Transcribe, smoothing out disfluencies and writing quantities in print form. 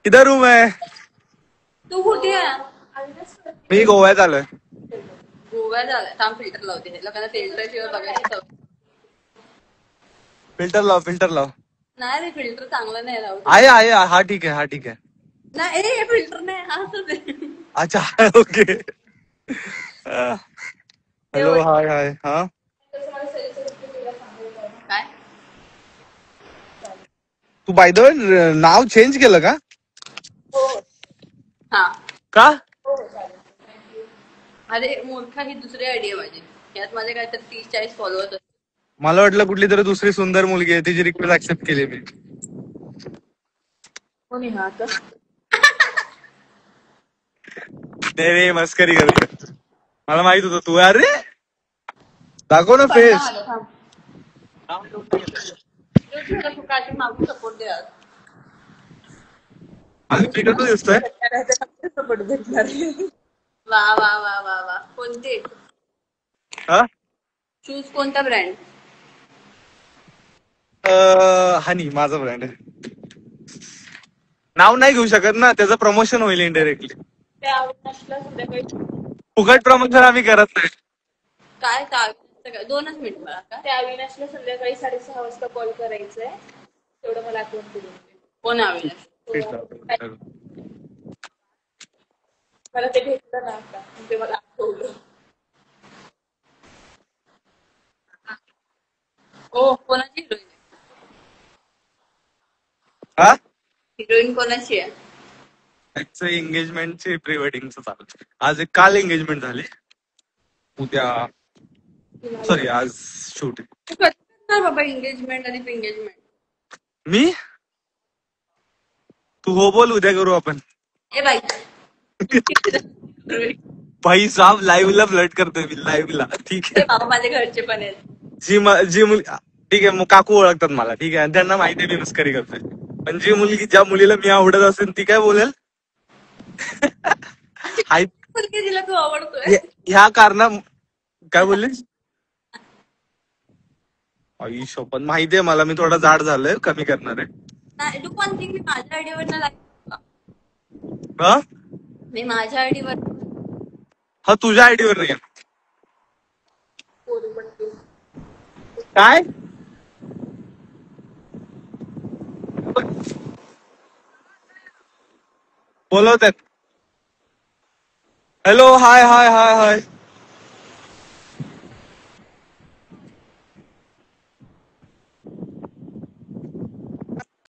किधर रूम आहे? तू कुठे आहे? मी गोव्यात आलोय. गोव्यात आलाय. थांब फिल्टर लावते. लोकांना फिल्टर शिवाय बघायची सवय. फिल्टर लाव. नाही रे, फिल्टर चांगलं नाही लावत. आहे हा ठीक आहे, हा ठीक आहे. नाही हे फिल्टर नाही, हा असंच आहे. अच्छा ओके. Hello hi hi. हा काय? तू बाय द वे नाव चेंज केलं का? हा. का? अरे मूर्खा, ही दुसरी आयडिया माझी. यात माझे काहीतरी 30-40 फॉलोअर्स असतात. मला वाटलं कुठली तरी दुसरी सुंदर मुलगी आहे, तिची रिक्वेस्ट ऍक्सेप्ट केली मी. कोणी हा का? नाही रे, मस्करी करतो. मला माहित होतं तू. अरे दाखव ना कंटाळा फेस. आला, थांब. तू काय मागू सपोर्ट द्या. मी कसं दिसतोय? सपोर्ट भेटणार. वा वा वा वा वा. कोणते हा शूज? कोणता ब्रँड? हनी माझा ब्रँड आहे. नाव नाही घेऊ शकत ना, त्याचं प्रमोशन होईल इनडायरेक्टली. त्या अविनाशला संध्याकाळी फुकट प्रमोशन आम्ही करत नाही. काय काय 2च मिनिट मला. का त्या अविनाशला संध्याकाळी 6:30 वाजता कॉल करायचंय, तेवढं मला आठवण करून दे. कोण अविनाश? मला ते भेटलं ना आता, म्हणजे मला आठवलं. ओ कोणाची हिरोईन आहे? हा हिरोईन कोणाची आहे? त्याचं एंगेजमेंटचे प्री वेडिंगचं चालू. आज काल एंगेजमेंट झाली, उद्या सॉरी आज शूटिंग. तू कधी करणार बाबा एंगेजमेंट आणि एंगेजमेंट? मी तू हो बोल, उद्या करू आपण. ए बाई. भाई साहब लाईव्हला फ्लर्ट करतोय मी, लाईव्हला. ठीक ते आहे. बाबा माझ्या घरचे पण आहेत. जी मुली ठीक आहे, मग काकू ओळखतात मला. ठीक आहे, आणि त्यांना माहिती आहे मी मस्करी करतोय. पण ज्या मुलीला मी आवडत असेल ती काय बोलेल? हाय तिला तू आवडतोय? ह्या कारणा काय बोललीस? आई शपथ, माहितीये मला, मी थोडा जाड झालोय, कमी करणार आहे. नाही, तू पण मी माझ्या आयडीवर हा मी माझ्या आयडीवर हा तुझ्या आयडीवर नाही. काय बोलवतात? हॅलो हाय हाय हाय हाय.